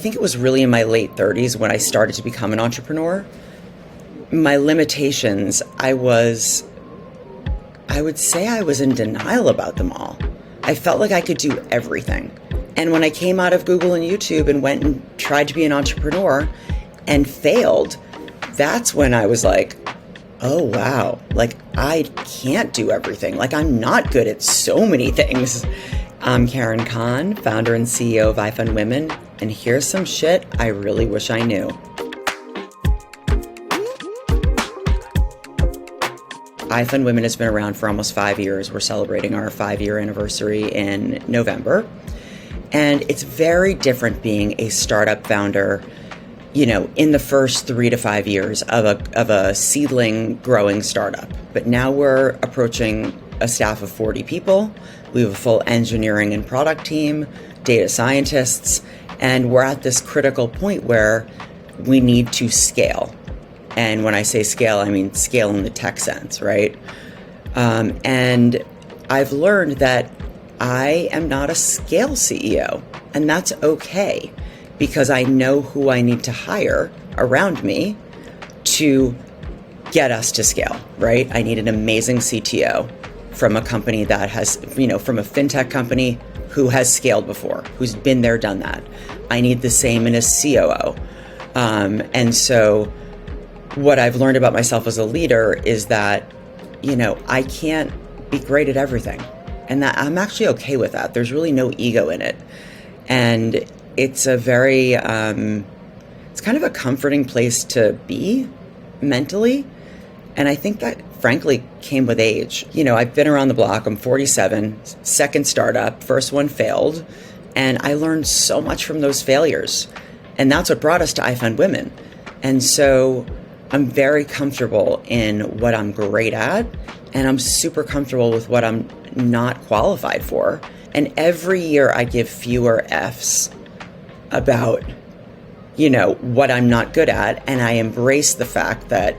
think it was really in my late 30s when I started to become an entrepreneur. My limitations, I would say I was in denial about them all. I felt like I could do everything. And when I came out of Google and YouTube and went and tried to be an entrepreneur and failed, that's when I was like, oh, wow, like I can't do everything. Like I'm not good at so many things. I'm Cahn, founder and CEO of iFund Women, and here's some shit I really wish I knew. iFund Women has been around for almost 5 years. We're celebrating our 5-year anniversary in November. And it's very different being a startup founder, in the first 3 to 5 years of a seedling growing startup. But now we're approaching a staff of 40 people. We have a full engineering and product team, data scientists, and we're at this critical point where we need to scale. And when I say scale, I mean scale in the tech sense, right? And I've learned that I am not a scale CEO, and that's okay because I know who I need to hire around me to get us to scale, right? I need an amazing CTO from a company that has, from a fintech company who has scaled before, who's been there, done that. I need the same in a COO. And so what I've learned about myself as a leader is that, I can't be great at everything. And that I'm actually okay with that. There's really no ego in it. And it's a very, it's kind of a comforting place to be mentally. And I think that frankly came with age. I've been around the block. I'm 47, second startup, first one failed. And I learned so much from those failures. And that's what brought us to iFund Women. And so I'm very comfortable in what I'm great at. And I'm super comfortable with what I'm not qualified for. And every year I give fewer F's about, what I'm not good at. And I embrace the fact that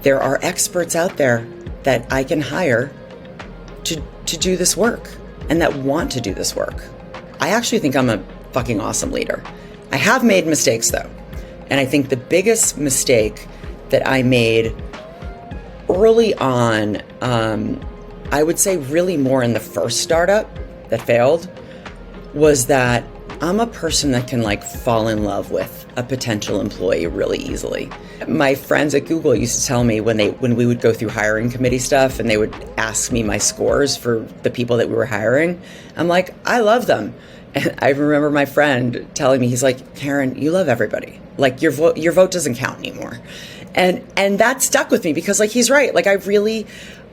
there are experts out there that I can hire to do this work and that want to do this work. I actually think I'm a fucking awesome leader. I have made mistakes though. And I think the biggest mistake that I made early on, I would say really more in the first startup that failed, was that I'm a person that can fall in love with a potential employee really easily. My friends at Google used to tell me when we would go through hiring committee stuff and they would ask me my scores for the people that we were hiring, I'm like, I love them. And I remember my friend telling me, he's like, Karen, you love everybody. Your vote doesn't count anymore. And that stuck with me because he's right.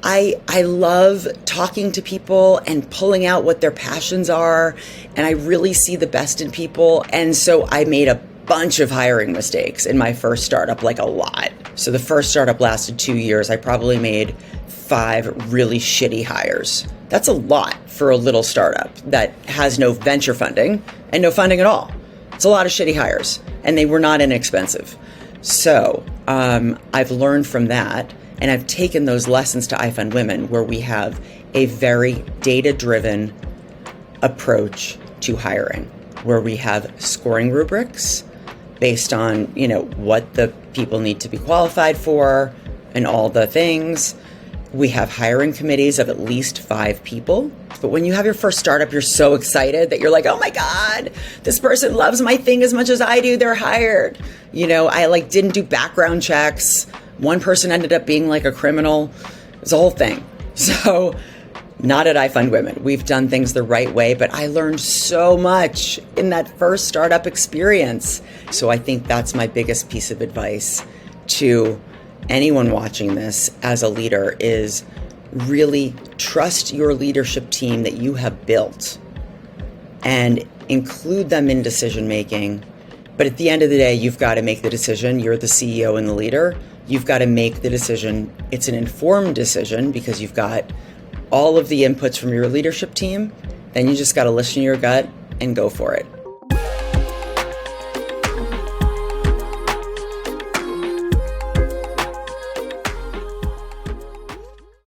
I love talking to people and pulling out what their passions are. And I really see the best in people. And so I made a bunch of hiring mistakes in my first startup, a lot. So the first startup lasted 2 years. I probably made 5 really shitty hires. That's a lot for a little startup that has no venture funding and no funding at all. It's a lot of shitty hires and they were not inexpensive. So I've learned from that, and I've taken those lessons to iFund Women, where we have a very data-driven approach to hiring, where we have scoring rubrics based on, what the people need to be qualified for and all the things. We have hiring committees of at least 5 people. But when you have your first startup, you're so excited that you're like, oh my God, this person loves my thing as much as I do. They're hired. I didn't do background checks. One person ended up being a criminal. It's a whole thing. So not at iFund Women. We've done things the right way, but I learned so much in that first startup experience. So I think that's my biggest piece of advice to anyone watching this as a leader is really trust your leadership team that you have built and include them in decision making. But at the end of the day, you've got to make the decision. You're the CEO and the leader. You've got to make the decision. It's an informed decision because you've got all of the inputs from your leadership team. Then you just got to listen to your gut and go for it.